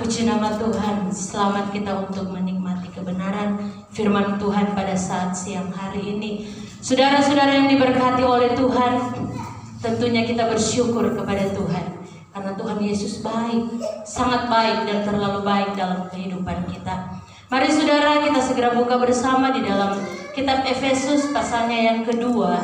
Puji nama Tuhan. Selamat kita untuk menikmati kebenaran firman Tuhan pada saat siang hari ini. Saudara-saudara yang diberkati oleh Tuhan, tentunya kita bersyukur kepada Tuhan karena Tuhan Yesus baik, sangat baik dan terlalu baik dalam kehidupan kita. Mari saudara, kita segera buka bersama di dalam kitab Efesus pasalnya yang kedua.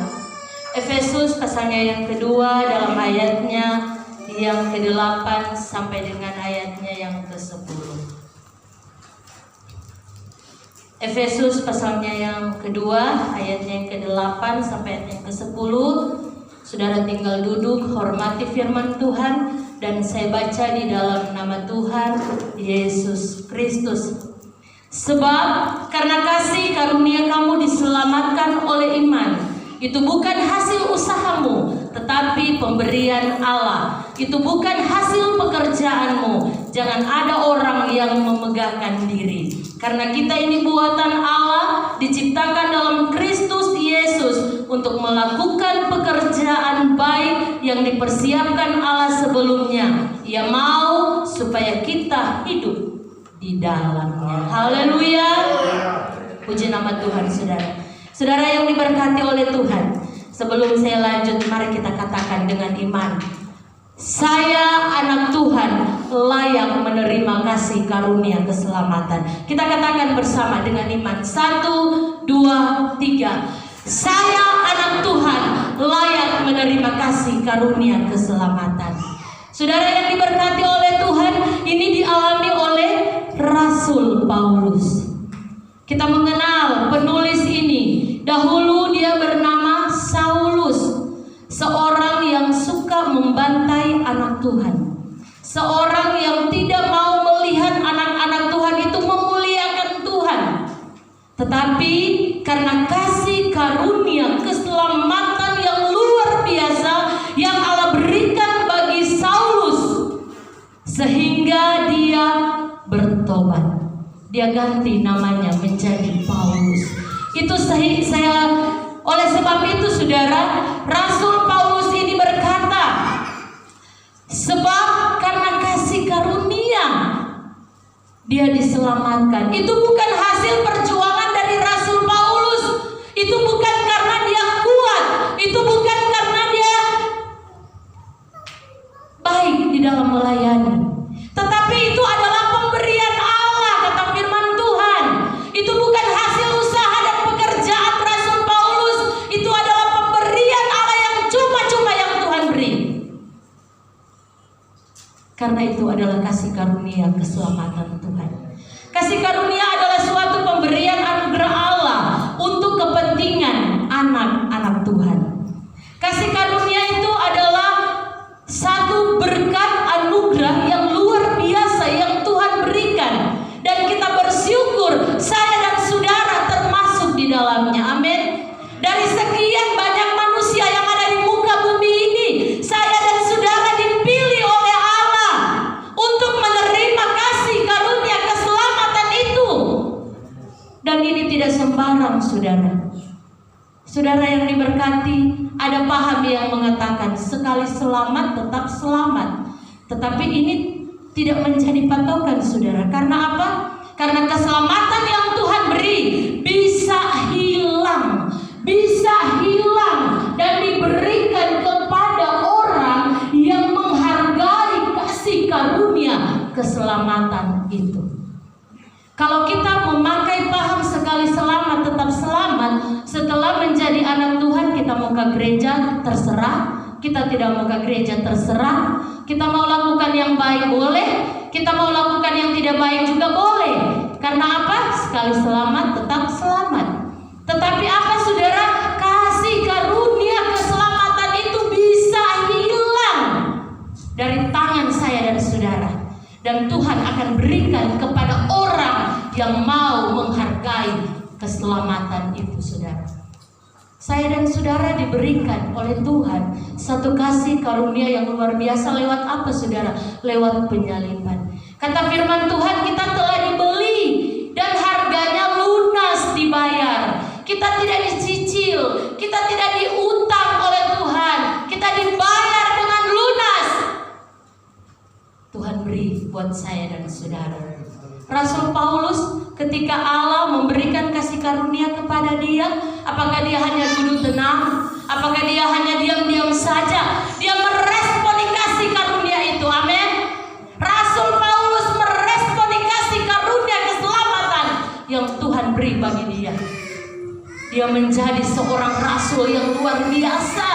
Efesus pasalnya yang kedua dalam ayatnya yang ke-8 sampai dengan ayatnya yang ke-10. Efesus pasalnya yang kedua, ayatnya yang ke-8 sampai ayat yang ke-10. Saudara tinggal duduk, hormati firman Tuhan, dan saya baca di dalam nama Tuhan Yesus Kristus. Sebab karena kasih karunia kamu diselamatkan oleh iman. Itu bukan hasil usahamu, tetapi pemberian Allah. Itu bukan hasil pekerjaanmu. Jangan ada orang yang memegahkan diri. Karena kita ini buatan Allah, diciptakan dalam Kristus Yesus untuk melakukan pekerjaan baik yang dipersiapkan Allah sebelumnya. Ia mau supaya kita hidup di dalamnya. Haleluya. Puji nama Tuhan, saudara. Saudara yang diberkati oleh Tuhan, sebelum saya lanjut, mari kita katakan dengan iman. Saya anak Tuhan, layak menerima kasih karunia keselamatan. Kita katakan bersama dengan iman. 1, 2, 3. Saya anak Tuhan, layak menerima kasih karunia keselamatan. Saudara yang diberkati oleh Tuhan, ini dialami oleh Rasul Paulus. Kita mengenal penulis ini. Dahulu dia bernama Saulus, seorang yang suka membantai anak Tuhan, seorang yang tidak mau melihat anak-anak Tuhan itu memuliakan Tuhan. Tetapi karena kasih karunia keselamatan yang luar biasa yang Allah berikan bagi Saulus, sehingga dia bertobat. Dia ganti namanya menjadi Paulus. Itu saya oleh sebab itu saudara, Rasul Paulus ini berkata, sebab karena kasih karunia dia diselamatkan. Itu bukan hasil perjuangan dari Rasul Paulus. Itu bukan karena dia kuat. Itu bukan karena dia baik di dalam melayani. Tetapi itu adalah pemberian Allah, kata firman Tuhan. Itu bukan hasil usaha dan pekerjaan Rasul Paulus. Itu adalah pemberian Allah yang cuma-cuma yang Tuhan beri. Karena itu adalah kasih karunia keselamatan Tuhan. Kasih karunia adalah suatu pemberian anugerah Allah untuk kepentingan anak-anak Tuhan. Kasih karunia itu adalah satu berkat anugerah yang luar biasa yang Tuhan berikan, dan kita bersyukur saya dan saudara termasuk di dalamnya. Amin. Dari sekian banyak manusia yang ada di muka bumi ini, saya dan saudara dipilih oleh Allah untuk menerima kasih karunia keselamatan itu. Dan ini tidak sembarang, saudara. Saudara yang diberkati, ada paham yang mengatakan sekali selamat tetap selamat. Tetapi ini tidak menjadi patokan, saudara. Karena apa? Karena keselamatan yang Tuhan beri bisa hilang dan diberikan kepada orang yang menghargai kasih karunia keselamatan itu. Kalau kita memakai paham sekali selamat tetap selamat, setelah menjadi anak Tuhan kita mau ke gereja terserah, kita tidak mau ke gereja terserah, kita mau lakukan yang baik boleh, kita mau lakukan yang tidak baik juga boleh. Karena apa? Sekali selamat tetap selamat. Tetapi apa, saudara? Kasih karunia keselamatan itu bisa hilang dari tangan saya dan saudara. Dan Tuhan akan berikan kepada orang yang mau menghargai keselamatan itu, saudara. Saya dan saudara diberikan oleh Tuhan satu kasih karunia yang luar biasa. Lewat apa, saudara? Lewat penyaliban. Kata firman Tuhan, kita telah dibeli dan harganya lunas dibayar. Kita tidak dicicil, kita tidak diutang oleh Tuhan, kita dibayar dengan lunas. Tuhan beri buat saya dan saudara. Rasul Paulus ketika Allah memberikan kasih karunia kepada dia, apakah dia hanya duduk tenang? Apakah dia hanya diam-diam saja? Dia meresponi kasih karunia itu. Amin. Rasul Paulus meresponi kasih karunia keselamatan yang Tuhan beri bagi dia. Dia menjadi seorang rasul yang luar biasa.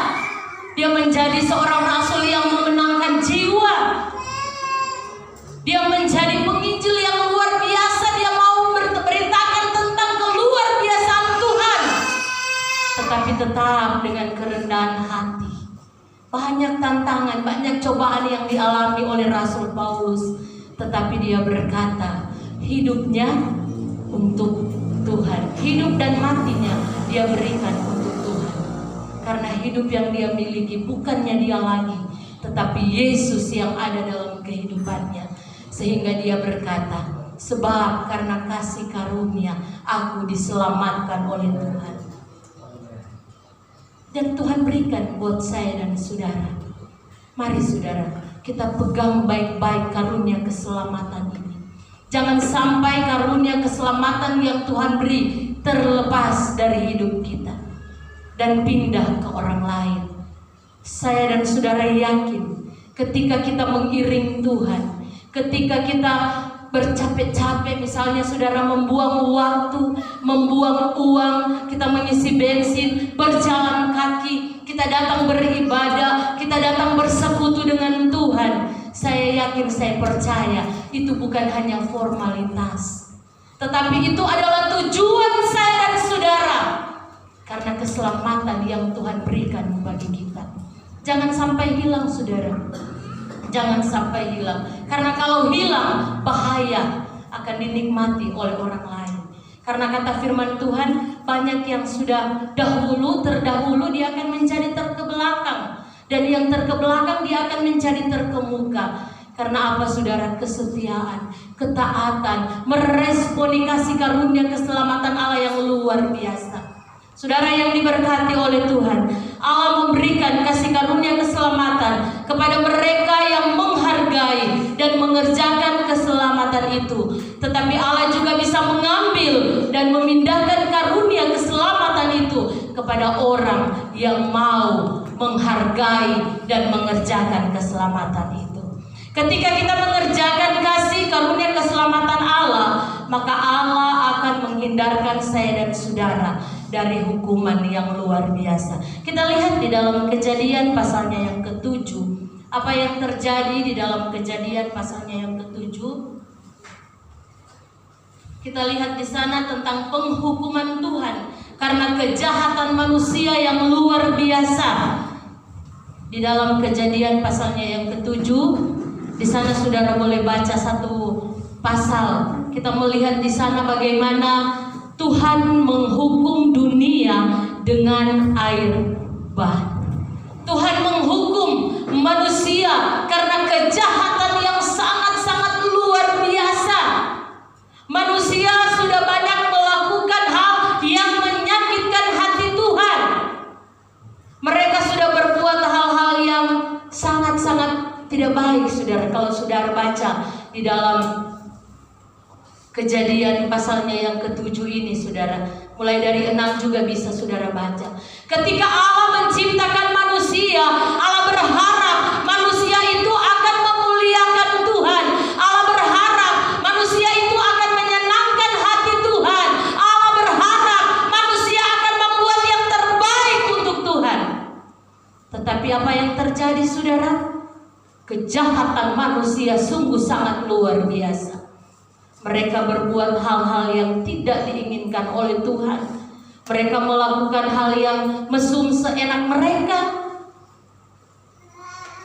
Dia menjadi seorang rasul yang memenangkan jiwa. Dia menjadi penginjil yang luar biasa. Dia mau beritakan tentang keluar biasaan Tuhan, tetapi tetap dengan kerendahan hati. Banyak tantangan, banyak cobaan yang dialami oleh Rasul Paulus, tetapi dia berkata hidupnya untuk Tuhan. Hidup dan matinya dia berikan untuk Tuhan. Karena hidup yang dia miliki bukannya dia lagi, tetapi Yesus yang ada dalam kehidupannya. Sehingga dia berkata, sebab karena kasih karunia aku diselamatkan oleh Tuhan. Dan Tuhan berikan buat saya dan saudara. Mari saudara, kita pegang baik-baik karunia keselamatan ini. Jangan sampai karunia keselamatan yang Tuhan beri terlepas dari hidup kita dan pindah ke orang lain. Saya dan saudara yakin ketika kita mengiring Tuhan, ketika kita bercapek-capek, misalnya saudara membuang waktu, membuang uang, kita mengisi bensin, berjalan kaki, kita datang beribadah, kita datang bersekutu dengan Tuhan. Saya yakin, saya percaya itu bukan hanya formalitas, tetapi itu adalah tujuan saya dan saudara, karena keselamatan yang Tuhan berikan bagi kita. Jangan sampai hilang saudara. Jangan sampai hilang. Karena kalau hilang, bahaya akan dinikmati oleh orang lain. Karena kata firman Tuhan, banyak yang sudah terdahulu dia akan menjadi terkebelakang, dan yang terkebelakang dia akan menjadi terkemuka. Karena apa saudara? Kesetiaan, ketaatan, meresponi kasih karunia keselamatan Allah yang luar biasa. Saudara yang diberkati oleh Tuhan, Allah memberikan kasih karunia keselamatan kepada mereka yang menghargai dan mengerjakan keselamatan itu. Tetapi Allah juga bisa mengambil dan memindahkan karunia keselamatan itu kepada orang yang mau menghargai dan mengerjakan keselamatan itu. Ketika kita mengerjakan kasih karunia keselamatan Allah, maka Allah akan menghindarkan saya dan saudara dari hukuman yang luar biasa. Kita lihat di dalam Kejadian pasalnya yang ke-7. Apa yang terjadi di dalam Kejadian pasalnya yang ke-7? Kita lihat di sana tentang penghukuman Tuhan karena kejahatan manusia yang luar biasa. Di dalam Kejadian pasalnya yang ke-7, di sana saudara boleh baca satu pasal. Kita melihat di sana bagaimana Tuhan menghukum dunia dengan air bah. Tuhan menghukum manusia karena kejahatan yang sangat-sangat luar biasa. Manusia sudah banyak melakukan hal yang menyakitkan hati Tuhan. Mereka sudah berbuat hal-hal yang sangat-sangat tidak baik saudara. Kalau saudara baca di dalam Kejadian pasalnya yang ke-7 ini saudara, mulai dari 6 juga bisa saudara baca. Ketika Allah menciptakan manusia, Allah berharap manusia itu akan memuliakan Tuhan. Allah berharap manusia itu akan menyenangkan hati Tuhan. Allah berharap manusia akan membuat yang terbaik untuk Tuhan. Tetapi apa yang terjadi saudara? Kejahatan manusia sungguh sangat luar biasa. Mereka berbuat hal-hal yang tidak diinginkan oleh Tuhan. Mereka melakukan hal yang mesum seenak mereka.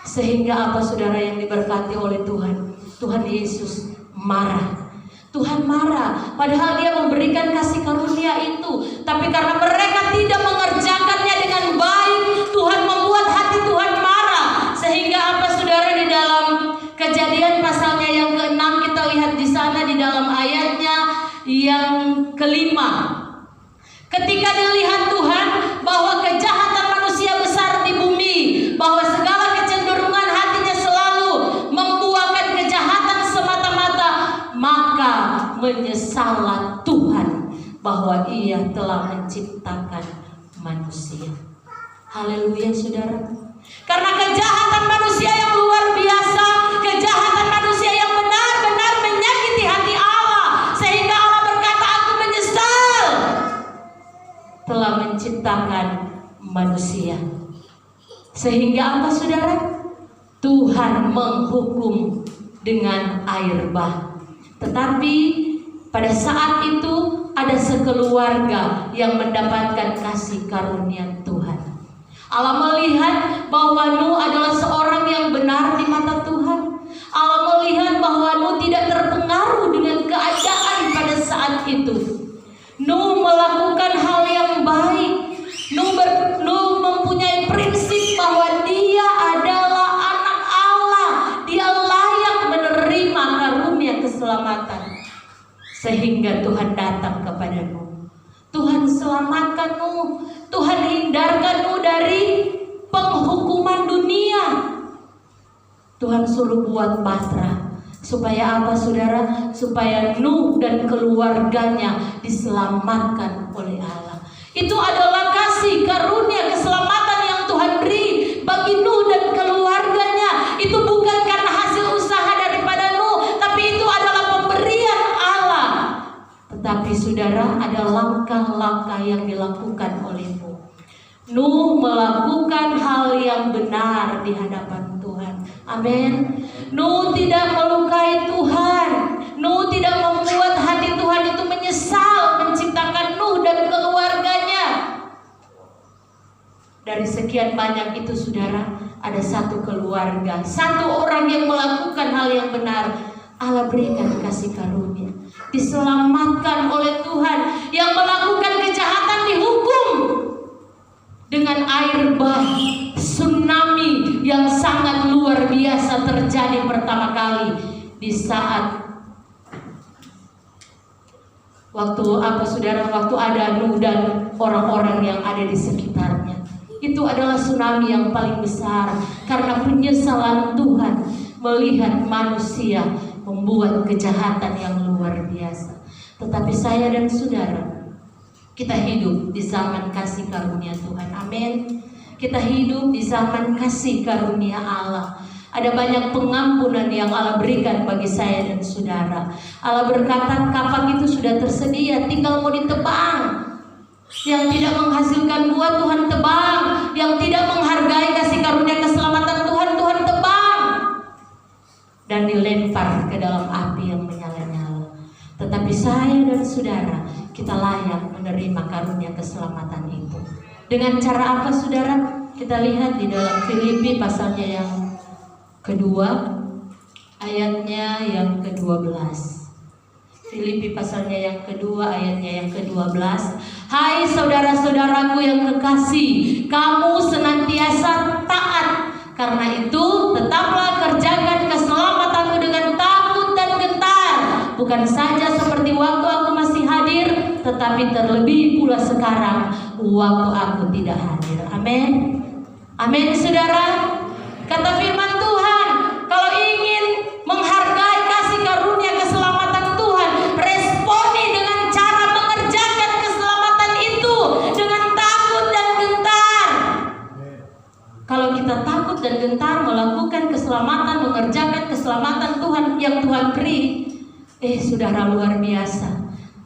Sehingga apa saudara yang diberkati oleh Tuhan? Tuhan Yesus marah. Tuhan marah. Padahal dia memberikan kasih karunia itu. Tapi karena mereka tidak mengerjakannya dengan baik, Tuhan membuat hati Tuhan marah. Sehingga apa saudara di dalam Kejadian pasalnya yang ke-6 kita lihat di sana di dalam ayatnya yang ke-5. Ketika dilihat Tuhan bahwa kejahatan manusia besar di bumi, bahwa segala kecenderungan hatinya selalu membuahkan kejahatan semata menyesallah Tuhan bahwa Ia telah menciptakan manusia. Haleluya saudara. Karena kejahatan manusia yang luar biasa, kejahatan manusia yang benar-benar menyakiti hati Allah, sehingga Allah berkata, aku menyesal telah menciptakan manusia. Sehingga apa saudara? Tuhan menghukum dengan air bah. Tetapi pada saat itu ada sekeluarga yang mendapatkan kasih karunia Tuhan. Allah melihat bahwa Nuh adalah seorang yang benar di mata Tuhan. Allah melihat bahwa Nuh tidak terpengaruh dengan keadaan pada saat itu. Nuh melakukan hal yang baik. Nuh mempunyai prinsip bahwa dia adalah anak Allah. Dia layak menerima karunia keselamatan. Sehingga Tuhan datang kepada Nuh. Tuhan selamatkan Nuh. Tuhan hindarkan Nuh dari penghukuman dunia. Tuhan suruh buat batra. Supaya apa saudara? Supaya Nuh dan keluarganya diselamatkan oleh Allah. Itu adalah kasih karunia keselamatan yang Tuhan beri bagi Nuh dan keluarganya. Itu bukan karena hasil usaha daripada Nuh, tapi itu adalah pemberian Allah. Tetapi saudara, ada langkah-langkah yang dilakukan oleh Nuh. Nuh melakukan hal yang benar di hadapan Tuhan. Amin. Nuh tidak melukai Tuhan. Nuh tidak membuat hati Tuhan itu menyesal menciptakan Nuh dan keluarganya. Dari sekian banyak itu saudara, ada satu keluarga, satu orang yang melakukan hal yang benar. Allah berikan kasih karunia, diselamatkan oleh Tuhan. Yang melakukan kejahatan dihukum dengan air bah. Tsunami yang sangat luar biasa terjadi pertama kali di saat waktu ada Nuh dan orang-orang yang ada di sekitarnya. Itu adalah tsunami yang paling besar karena penyesalan Tuhan melihat manusia membuat kejahatan yang luar biasa. Tetapi saya dan saudara, kita hidup di zaman kasih karunia Tuhan. Amin. Kita hidup di zaman kasih karunia Allah. Ada banyak pengampunan yang Allah berikan bagi saya dan saudara. Allah berkata kapak itu sudah tersedia, tinggal mau ditebang. Yang tidak menghasilkan buah Tuhan tebang. Yang tidak menghargai kasih karunia keselamatan Tuhan, Tuhan tebang dan dilempar ke dalam api yang menyala-nyala. Tetapi saya dan saudara, kita layak menerima karunia keselamatan itu. Dengan cara apa saudara? Kita lihat di dalam Filipi pasalnya yang kedua, ayatnya yang ke-12. Filipi pasalnya yang kedua, ayatnya yang ke-12. Hai saudara-saudaraku yang kekasih, kamu senantiasa taat. Karena itu tetaplah kerjakan keselamatanmu dengan takut dan gentar. Bukan saja seperti waktu aku masih hadir, tetapi terlebih pula sekarang waktu aku tidak hadir. Amin. Amin saudara. Kata firman Tuhan, kalau ingin menghargai kasih karunia keselamatan Tuhan, responi dengan cara mengerjakan keselamatan itu dengan takut dan gentar. Kalau kita takut dan gentar melakukan keselamatan, mengerjakan keselamatan Tuhan yang Tuhan beri, saudara, luar biasa.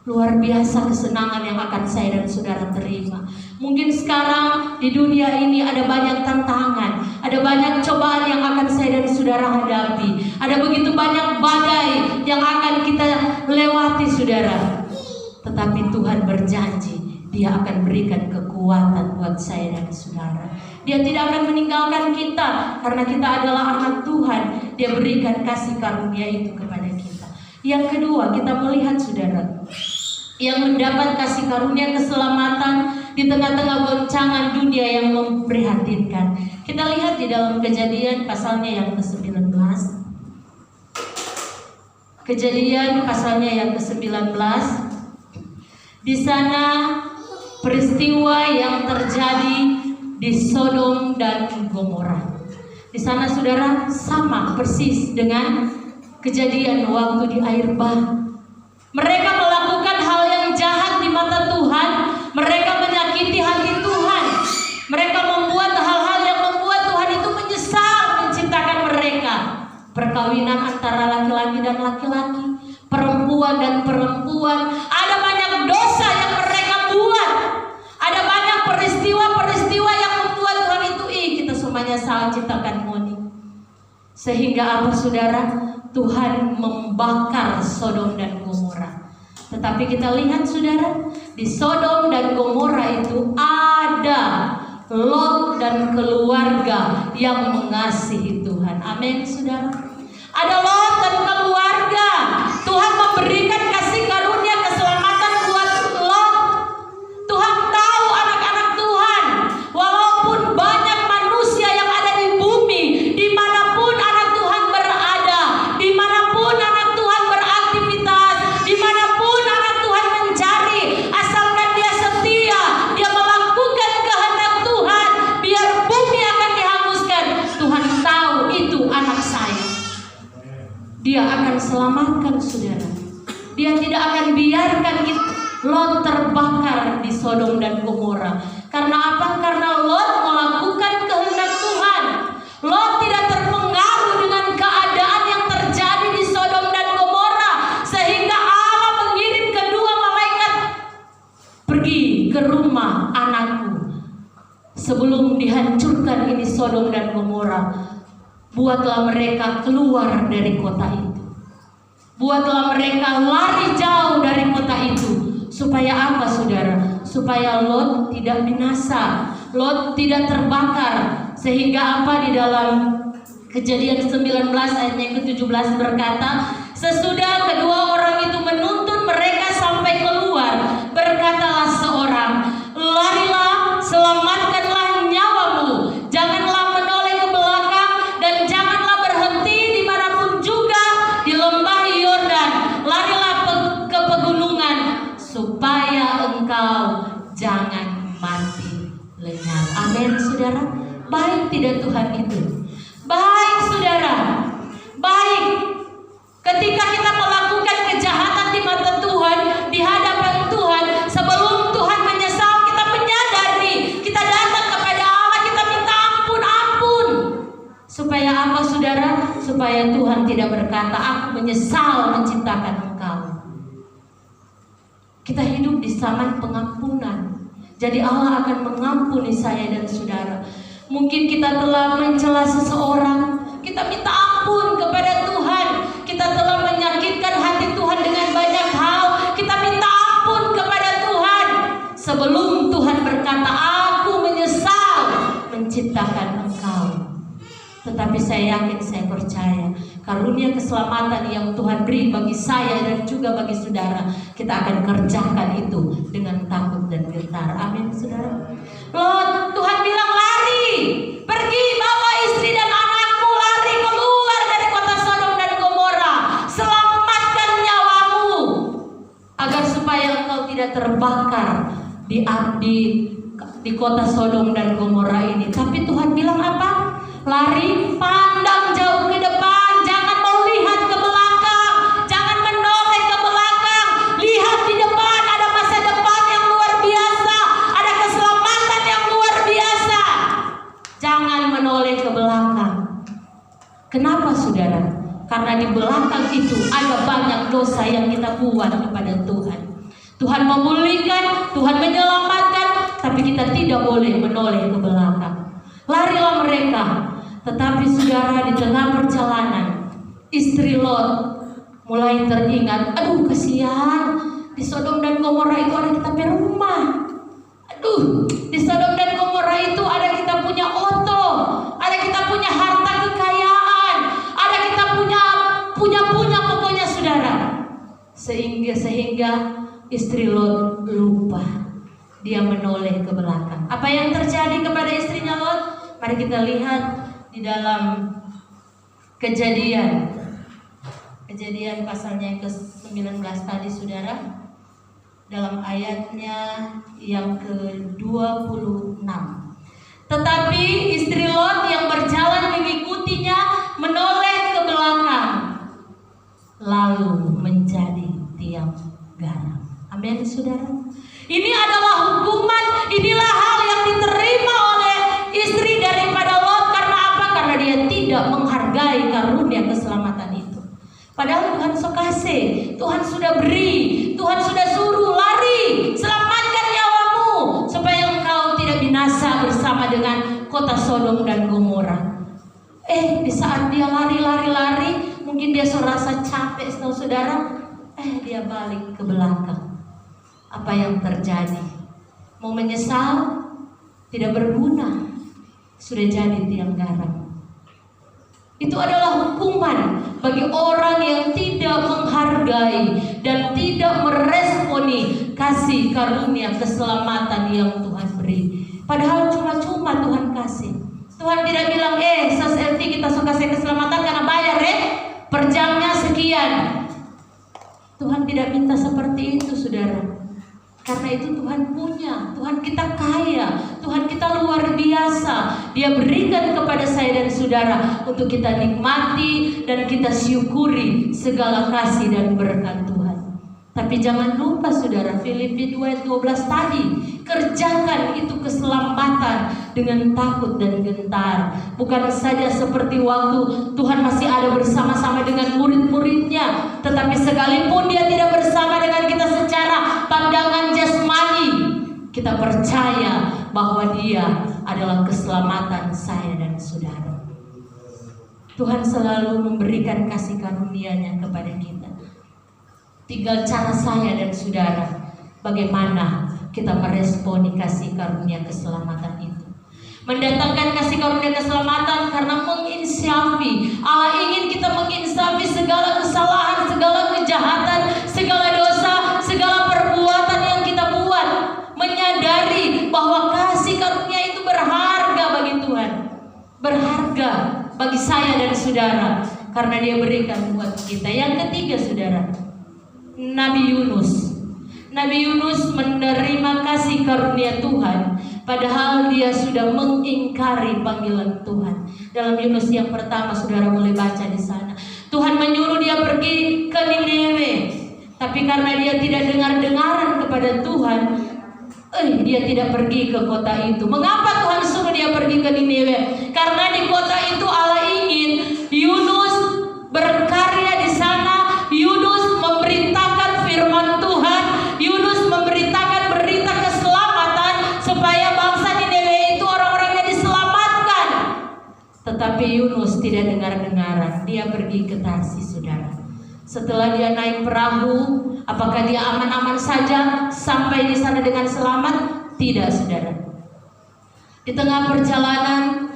Luar biasa kesenangan yang akan saya dan saudara terima. Mungkin sekarang di dunia ini ada banyak tantangan, ada banyak cobaan yang akan saya dan saudara hadapi. Ada begitu banyak badai yang akan kita lewati saudara. Tetapi Tuhan berjanji, Dia akan berikan kekuatan buat saya dan saudara. Dia tidak akan meninggalkan kita karena kita adalah anak Tuhan. Dia berikan kasih karunia itu kepada kita. Yang kedua, kita melihat saudara yang mendapat kasih karunia keselamatan di tengah-tengah goncangan dunia yang memprihatinkan. Kita lihat di dalam Kejadian pasalnya yang ke-19. Kejadian pasalnya yang ke-19. Di sana peristiwa yang terjadi di Sodom dan Gomora. Di sana saudara sama persis dengan kejadian waktu di air bah. Mereka melakukan hal yang jahat di mata Tuhan. Mereka menyakiti hati Tuhan. Mereka membuat hal-hal yang membuat Tuhan itu menyesal menciptakan mereka. Perkawinan antara laki-laki dan laki-laki, perempuan dan perempuan. Ada banyak dosa yang mereka buat. Ada banyak peristiwa-peristiwa yang membuat Tuhan itu, kita semuanya salah ciptakan moni. Sehingga apa saudara? Tuhan membakar Sodom dan Gomora. Tetapi kita lihat saudara, di Sodom dan Gomora itu ada Lot dan keluarga yang mengasihi Tuhan. Amin saudara. Ada Lot dan keluarga. Tuhan memberikan kasih karunia keselamatan buat Lot. Tuhan tahu anak-anak Tuhan, walaupun banyak manusia yang ada di bumi, dimanapun anak Tuhan berada, dimanapun anak Tuhan beraktivitas, dimanapun anak Tuhan mencari, asalkan dia setia, dia melakukan kehendak Tuhan, biar bumi akan dihanguskan. Tuhan tahu itu anak saya. Dia akan selamatkan saudara. Dia tidak akan biarkan Lot terbakar di Sodom dan Gomora. Karena apa? Karena Lot melakukan kehendak Tuhan. Lot tidak terpengaruh dengan keadaan yang terjadi di Sodom dan Gomora, sehingga Allah mengirim kedua malaikat, pergi ke rumah anakku sebelum dihancurkan ini Sodom dan Gomora. Buatlah mereka keluar dari kota itu. Buatlah mereka lari jauh dari kota itu. Supaya apa saudara? Supaya Lot tidak binasa, Lot tidak terbakar. Sehingga apa? Di dalam Kejadian 19 ayat yang ke-17 berkata, sesudah kedua orang itu menuntun mereka sampai keluar, berkatalah seorang, larilah, selamatkanlah nyawamu, janganlah menoleh ke belakang, dan janganlah berhenti dimanapun juga di lembah Yordan. Larilah ke pegunungan, supaya engkau jangan mati lenyap. Amin saudara. Baik tidak Tuhan itu? Baik saudara. Baik. Ketika kita melakukan kejahatan di mata Tuhan, di hadapan Tuhan, sebelum Tuhan menyesal, kita menyadari, kita datang kepada Allah, kita minta ampun. Supaya apa saudara? Supaya Tuhan tidak berkata, aku menyesal menciptakan engkau. Kita hidup di zaman pengampunan. Jadi Allah akan mengampuni saya dan saudara. Mungkin kita telah mencela seseorang, kita minta ampun kepada Tuhan. Kita telah menyakitkan hati Tuhan dengan banyak hal, kita minta ampun kepada Tuhan. Sebelum Tuhan berkata, aku menyesal menciptakan engkau. Tetapi saya yakin, saya percaya, karunia keselamatan yang Tuhan beri bagi saya dan juga bagi saudara, kita akan kerjakan itu dengan takut dan gentar. Amin saudara. Lot, Tuhan bilang lari, pergi bawa istri dan anakmu, lari keluar dari kota Sodom dan Gomora, selamatkan nyawamu, agar supaya engkau tidak terbakar di kota Sodom dan Gomora ini. Tapi Tuhan bilang apa? Lari, pandang jauh ke depan, jangan melihat ke belakang, jangan menoleh ke belakang. Lihat di depan, ada masa depan yang luar biasa, ada keselamatan yang luar biasa. Jangan menoleh ke belakang. Kenapa saudara? Karena di belakang itu ada banyak dosa yang kita buat kepada Tuhan. Tuhan memulihkan, Tuhan menyelamatkan, tapi kita tidak boleh menoleh ke belakang. Larilah mereka. Tetapi saudara, di tengah perjalanan, istri Lot mulai teringat, aduh kasihan, di Sodom dan Gomora itu ada kita punya rumah. Aduh, di Sodom dan Gomora itu ada kita punya oto, ada kita punya harta kekayaan, ada kita punya pokoknya saudara. Sehingga istri Lot lupa, dia menoleh ke belakang. Apa yang terjadi kepada istrinya Lot? Mari kita lihat di dalam Kejadian pasalnya yang ke-19 tadi saudara, dalam ayatnya yang ke-26. Tetapi istri Lot yang berjalan mengikutinya menoleh ke belakang, lalu menjadi tiang garam. Amin, saudara. Ini adalah hukuman, inilah hal yang diterima oleh istri daripada Lot. Karena apa? Karena dia tidak menghargai karunia keselamatan itu. Padahal Tuhan so kasih, Tuhan sudah beri, Tuhan sudah suruh lari, selamatkan nyawamu supaya engkau tidak binasa bersama dengan kota Sodom dan Gomora. Di saat dia lari, mungkin dia serasa capek, saudara. Dia balik ke belakang. Apa yang terjadi? Mau menyesal? Tidak berguna. Sudah jadi tiang garam. Itu adalah hukuman bagi orang yang tidak menghargai dan tidak meresponi kasih karunia keselamatan yang Tuhan beri. Padahal cuma-cuma Tuhan kasih. Tuhan tidak bilang, kita suka kasih keselamatan karena bayar per jamnya sekian. Tuhan tidak minta seperti itu, saudara. Karena itu Tuhan punya, Tuhan kita kaya, Tuhan kita luar biasa. Dia berikan kepada saya dan saudara untuk kita nikmati dan kita syukuri segala kasih dan berkat Tuhan. Tapi jangan lupa, saudara, Filipi 2:12 tadi, kerjakan itu keselamatan dengan takut dan gentar. Bukan saja seperti waktu Tuhan masih ada bersama-sama dengan murid-muridnya, tetapi sekalipun dia tidak bersama dengan kita secara pandangan jasmani, kita percaya bahwa dia adalah keselamatan saya dan saudara. Tuhan selalu memberikan kasih karunia-Nya kepada kita. Tinggal cara saya dan saudara bagaimana kita meresponi kasih karunia keselamatan itu. Mendatangkan kasih karunia keselamatan karena menginsafi. Allah ingin kita menginsafi segala kesalahan, segala kejahatan, segala dosa, segala perbuatan yang kita buat. Menyadari bahwa kasih karunia itu berharga bagi Tuhan, berharga bagi saya dan saudara, karena dia berikan buat kita. Yang ketiga, saudara, Nabi Yunus. Nabi Yunus menerima kasih karunia Tuhan, padahal dia sudah mengingkari panggilan Tuhan. Dalam Yunus yang pertama, saudara boleh baca di sana. Tuhan menyuruh dia pergi ke Niniwe, tapi karena dia tidak dengar-dengaran kepada Tuhan, dia tidak pergi ke kota itu. Mengapa Tuhan suruh dia pergi ke Niniwe? Karena di kota itu Allah ingin Yunus berkarya di sana. Yunus memberitakan firman Tuhan, Yunus memberitakan berita keselamatan supaya bangsa Niniwe itu orang-orangnya diselamatkan. Tetapi Yunus tidak dengar-dengaran, dia pergi ke Tarsis, saudara. Setelah dia naik perahu, apakah dia aman-aman saja sampai di sana dengan selamat? Tidak, saudara. Di tengah perjalanan,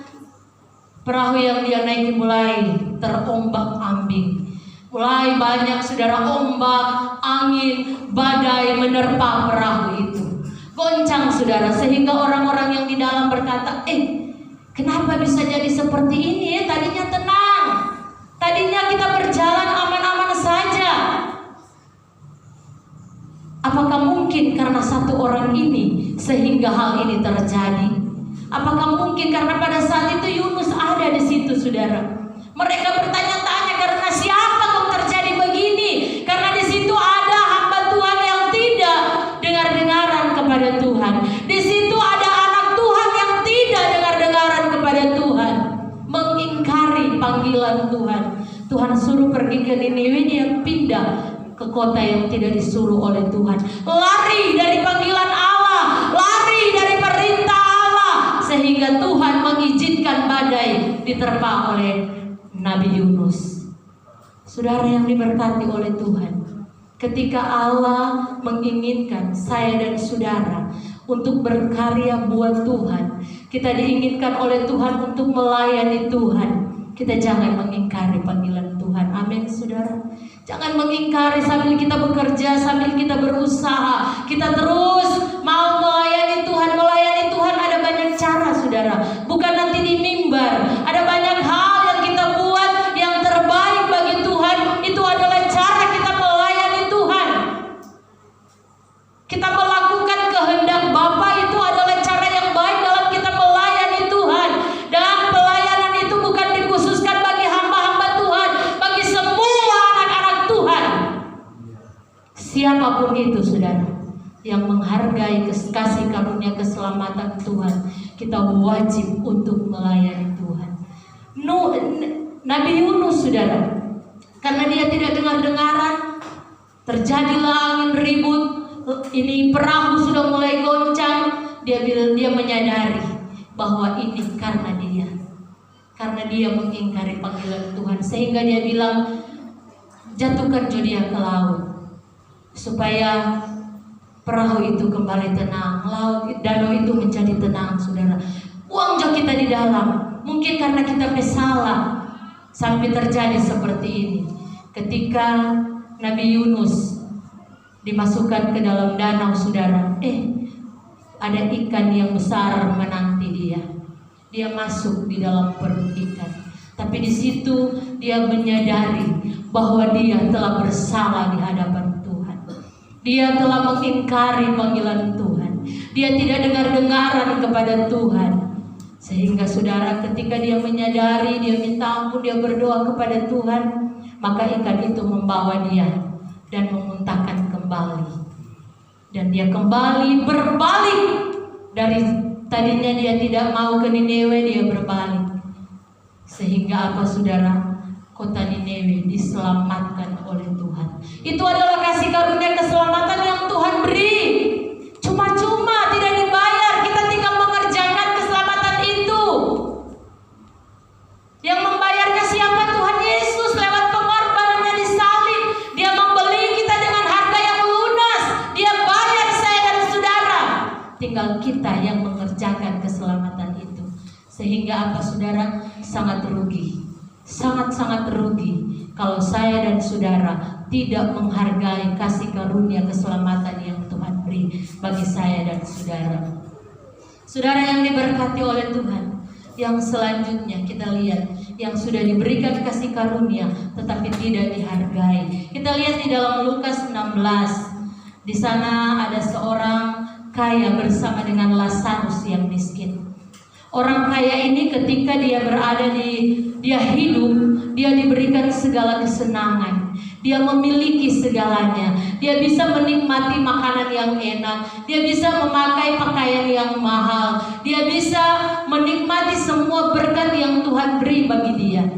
perahu yang dia naiki mulai terombak-ambing. Mulai banyak, saudara, ombak, angin, badai menerpa perahu itu. Goncang, saudara, sehingga orang-orang yang di dalam berkata, kenapa bisa jadi seperti ini? Tadinya tenang, tadinya kita berjalan aman-aman saja. Apakah mungkin karena satu orang ini sehingga hal ini terjadi? Apakah mungkin karena pada saat itu Yunus ada di situ, saudara? Mereka bertanya-tanya, karena siapa kok terjadi begini? Karena di situ ada hamba Tuhan yang tidak dengar-dengaran kepada Tuhan. Di situ ada anak Tuhan yang tidak dengar-dengaran kepada Tuhan, mengingkari panggilan Tuhan. Tuhan suruh pergi ke Niniwe, dia pindah ke kota yang tidak disuruh oleh Tuhan. Lari dari panggilan Allah, lari dari perintah Allah, sehingga Tuhan mengizinkan badai diterpa oleh Nabi Yunus. Saudara yang diberkati oleh Tuhan, ketika Allah menginginkan saya dan saudara untuk berkarya buat Tuhan, kita diinginkan oleh Tuhan untuk melayani Tuhan, kita jangan mengingkari panggilan Tuhan. Amin, saudara. Jangan mengingkari sambil kita bekerja, sambil kita berusaha, kita terus mau melayani Tuhan. Melayani Tuhan ada banyak cara, saudara. Bukan nanti di mimbar, ada banyak hal yang kita buat yang terbaik bagi Tuhan. Itu adalah cara kita melayani Tuhan. Kita melakukan kehendak Bapa, itu adalah cara yang baik dalam kita melayani Tuhan. Dan pelayanan itu bukan dikhususkan bagi hamba-hamba Tuhan, bagi semua anak-anak Tuhan. Siapapun itu saudara yang menghargai kasih karunia keselamatan Tuhan, kita wajib untuk melayani Tuhan. Nabi Yunus saudara, karena dia tidak dengar-dengaran, terjadilah angin ribut, ini perahu sudah mulai goncang. Dia menyadari bahwa ini karena dia mengingkari panggilan Tuhan, sehingga dia bilang, jatuhkan dia ke laut supaya perahu itu kembali tenang, danau itu menjadi tenang saudara. Buang jauh kita di dalam. Mungkin karena kita bersalah sampai terjadi seperti ini. Ketika Nabi Yunus dimasukkan ke dalam danau saudara, ada ikan yang besar menanti dia. Dia masuk di dalam perut ikan. Tapi di situ dia menyadari bahwa dia telah bersalah di hadapan Tuhan. Dia telah mengingkari panggilan Tuhan. Dia tidak dengar-dengaran kepada Tuhan. Sehingga saudara, ketika dia menyadari, dia minta ampun, dia berdoa kepada Tuhan, maka ikan itu membawa dia dan memuntahkan kembali. Dan dia kembali berbalik. Dari tadinya dia tidak mau ke Niniwe, dia berbalik. Sehingga apa saudara? Kota Niniwe diselamatkan oleh Tuhan. Itu adalah kasih karunia keselamatan yang Tuhan beri. Cuma-cuma, tidak dibayar. Kita tinggal mengerjakan keselamatan itu. Yang membayarnya siapa? Tuhan Yesus lewat pengorbanannya di salib. Dia membeli kita dengan harga yang lunas. Dia bayar saya dan saudara. Tinggal kita yang mengerjakan keselamatan itu. Sehingga apa saudara? Sangat rugi. Sangat-sangat rugi kalau saya dan saudara tidak menghargai kasih karunia keselamatan yang Tuhan beri bagi saya dan saudara. Saudara yang diberkati oleh Tuhan, yang selanjutnya kita lihat yang sudah diberikan kasih karunia tetapi tidak dihargai. Kita lihat di dalam Lukas 16. Di sana ada seorang kaya bersama dengan Lazarus yang miskin. Orang kaya ini ketika dia hidup, dia diberikan segala kesenangan. Dia memiliki segalanya. Dia bisa menikmati makanan yang enak. Dia bisa memakai pakaian yang mahal. Dia bisa menikmati semua berkat yang Tuhan beri bagi dia.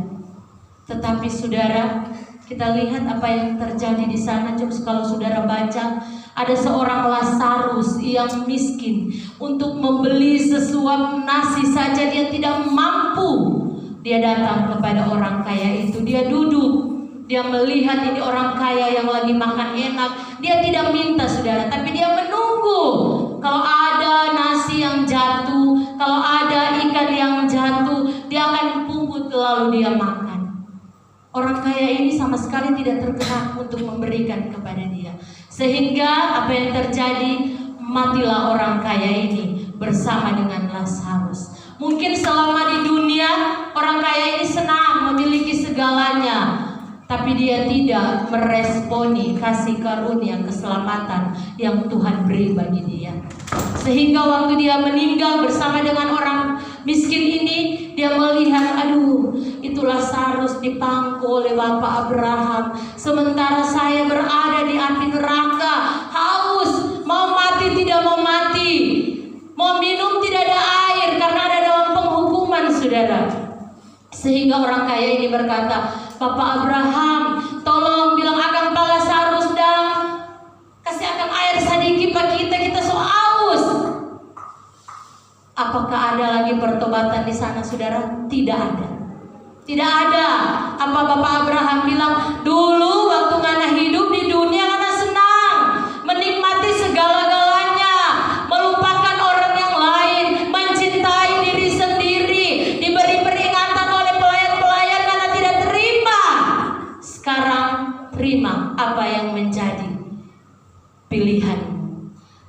Tetapi saudara, kita lihat apa yang terjadi di sana. Coba kalau saudara baca, ada seorang Lazarus yang miskin. Untuk membeli sesuap nasi saja dia tidak mampu. Dia datang kepada orang kaya itu. Dia duduk. Dia melihat ini orang kaya yang lagi makan enak. Dia tidak minta saudara, tapi dia menunggu. Kalau ada nasi yang jatuh, kalau ada ikan yang jatuh, dia akan pungut lalu dia makan. Orang kaya ini sama sekali tidak tergerak untuk memberikan kepada dia. Sehingga apa yang terjadi? Matilah orang kaya ini bersama dengan Lazarus. Mungkin selama di dunia orang kaya ini senang memiliki segalanya, tapi dia tidak meresponi kasih karunia keselamatan yang Tuhan beri bagi dia. Sehingga waktu dia meninggal bersama dengan orang miskin ini, dia melihat, aduh, itu Lazarus dipangku oleh Bapak Abraham. Sementara saya berada di api neraka, haus, mau mati tidak mau mati, mau minum tidak ada air karena ada dalam penghukuman saudara. Sehingga orang kaya ini berkata, Bapak Abraham, tolong bilang akan Pak Lazarus dong, kasih akan air sedikit bagi kita so haus. Apakah ada lagi pertobatan di sana saudara? Tidak ada. Tidak ada. Apa Bapak Abraham bilang, dulu waktu ngana hidup di dunia ngana senang, menikmati segala-galanya, melupakan orang yang lain, mencintai diri sendiri, diberi peringatan oleh pelayan-pelayan karena tidak terima. Sekarang terima apa yang menjadi pilihan.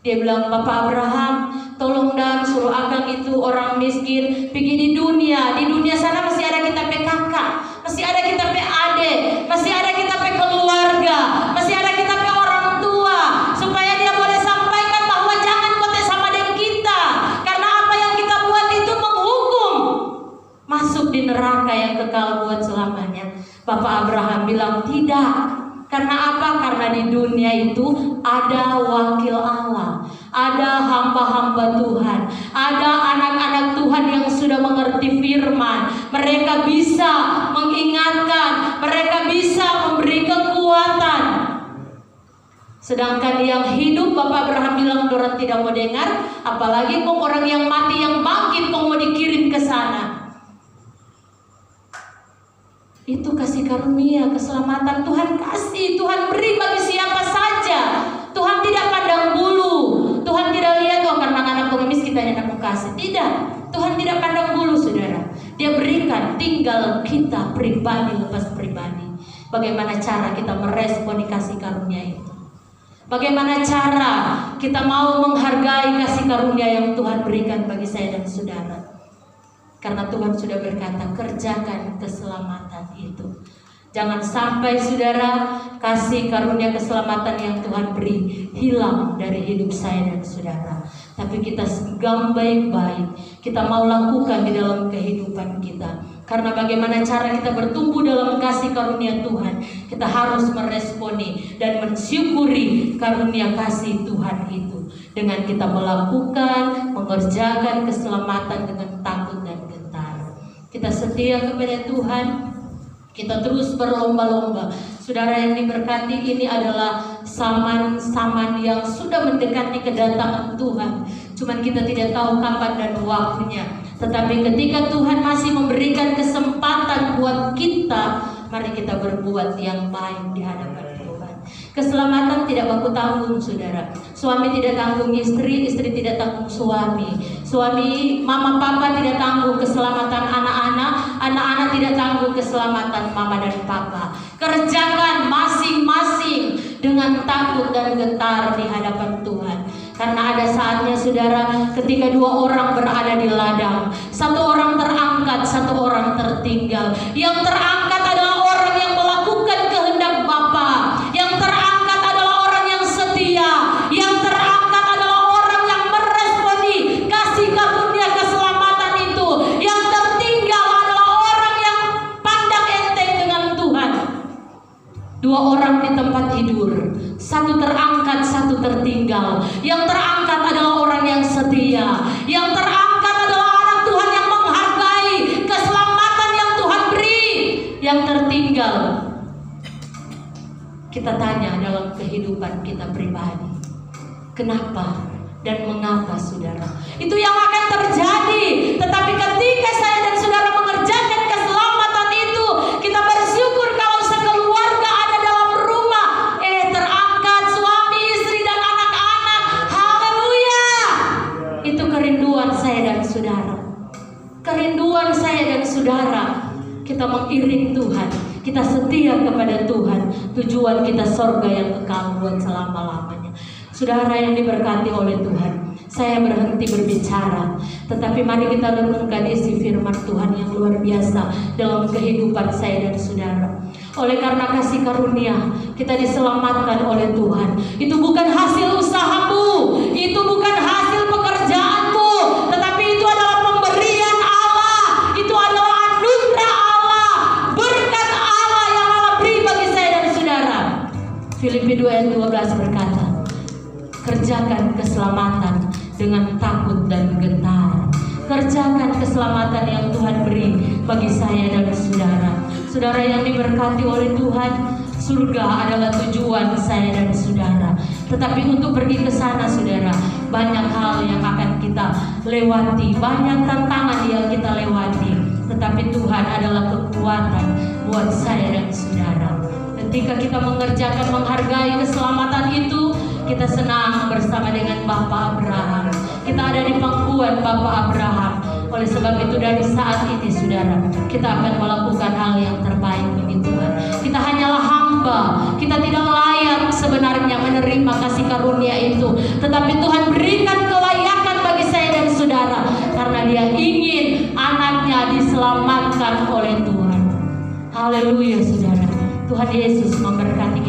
Dia bilang, Bapak Abraham, tolong dan suruh akang itu orang miskin pergi di dunia. Di dunia sana masih ada kita PKK, masih ada kita PAD, masih ada kita keluarga, masih ada kita orang tua, supaya dia boleh sampaikan bahwa jangan kote sama dengan kita, karena apa yang kita buat itu menghukum masuk di neraka yang kekal buat selamanya. Bapak Abraham bilang tidak. Karena apa? karena di dunia itu ada wakil Allah, ada hamba-hamba Tuhan, ada anak-anak Tuhan yang sudah mengerti firman. Mereka bisa mengingatkan, mereka bisa memberi kekuatan. Sedangkan yang hidup, Bapak Abraham bilang orang tidak mau dengar, apalagi kok orang yang mati yang bangkit kok mau dikirim ke sana. Itu kasih karunia, keselamatan Tuhan kasih, Tuhan beri bagi siapa saja. Tuhan tidak pandang bulu, Tuhan tidak lihat oh karena anak pengemis kita yang mau kasih. Tidak, Tuhan tidak pandang bulu, saudara. Dia berikan, tinggal kita pribadi lepas pribadi. Bagaimana cara kita meresponi kasih karunia itu? Bagaimana cara kita mau menghargai kasih karunia yang Tuhan berikan bagi saya dan saudara? Karena Tuhan sudah berkata, kerjakan keselamatan itu. Jangan sampai saudara, kasih karunia keselamatan yang Tuhan beri hilang dari hidup saya dan saudara. Tapi kita genggam baik-baik, kita mau lakukan di dalam kehidupan kita. Karena bagaimana cara kita bertumbuh dalam kasih karunia Tuhan, kita harus meresponi dan mensyukuri karunia kasih Tuhan itu. Dengan kita melakukan, mengerjakan keselamatan dengan takut dan gentar. Kita setia kepada Tuhan, kita terus berlomba-lomba. Saudara yang diberkati, ini adalah zaman-zaman yang sudah mendekati kedatangan Tuhan. Cuman kita tidak tahu kapan dan waktunya. Tetapi ketika Tuhan masih memberikan kesempatan buat kita, mari kita berbuat yang baik di hadapan Tuhan. Keselamatan tidak baku tanggung, saudara. Suami tidak tanggung istri, istri tidak tanggung suami. Suami, mama, papa tidak tanggung keselamatan anak-anak, anak-anak tidak tanggung keselamatan mama dan papa. Kerjakan masing-masing dengan takut dan gentar di hadapan Tuhan. Karena ada saatnya saudara, ketika dua orang berada di ladang, satu orang terangkat, satu orang tertinggal. Yang terangkat adalah orang yang melakukan kehendak Bapa. Yang terangkat adalah orang yang setia. Yang terangkat adalah orang yang meresponi kasih karunia keselamatan itu. Yang tertinggal adalah orang yang pandang enteng dengan Tuhan. Dua orang di tempat tidur, satu terangkat, satu tertinggal. Yang terangkat adalah orang yang setia. Yang terangkat adalah anak Tuhan yang menghargai keselamatan yang Tuhan beri. Yang tertinggal, kita tanya dalam kehidupan kita pribadi, kenapa dan mengapa, saudara? Itu yang akan terjadi. Tetapi ketika saya dan saudara mengerjakan keselamatan itu, kita bersyukur kalau sekeluarga ada dalam rumah, terangkat suami, istri dan anak-anak. Haleluya. Itu kerinduan saya dan saudara. Kerinduan saya dan saudara. Kita mengiring Tuhan, kita setia kepada Tuhan. Tujuan kita sorga yang kekal buat selama-lamanya. Saudara yang diberkati oleh Tuhan, saya berhenti berbicara, tetapi mari kita renungkan isi firman Tuhan yang luar biasa dalam kehidupan saya dan saudara. Oleh karena kasih karunia, kita diselamatkan oleh Tuhan. Itu bukan hasil usahamu, itu bukan hasil pekerjaanmu, tetapi itu adalah pemberian Allah. Itu adalah anugerah Allah, berkat Allah yang Allah beri bagi saya dan saudara. Filipi 2 ayat 12 berkata, kerjakan keselamatan dengan takut dan gentar. Kerjakan keselamatan yang Tuhan beri bagi saya dan saudara. Saudara yang diberkati oleh Tuhan, surga adalah tujuan saya dan saudara. Tetapi untuk pergi ke sana, saudara, banyak hal yang akan kita lewati, banyak tantangan yang kita lewati. Tetapi Tuhan adalah kekuatan buat saya dan saudara. Ketika kita mengerjakan, menghargai keselamatan itu, kita senang bersama dengan Bapak Abraham. Kita ada di pangkuan Bapak Abraham. Oleh sebab itu dari saat ini, saudara, kita akan melakukan hal yang terbaik bagi Tuhan. Kita hanyalah hamba. Kita tidak layak sebenarnya menerima kasih karunia itu. Tetapi Tuhan berikan kelayakan bagi saya dan saudara. Karena Dia ingin anaknya diselamatkan oleh Tuhan. Haleluya, saudara. Tuhan Yesus memberkati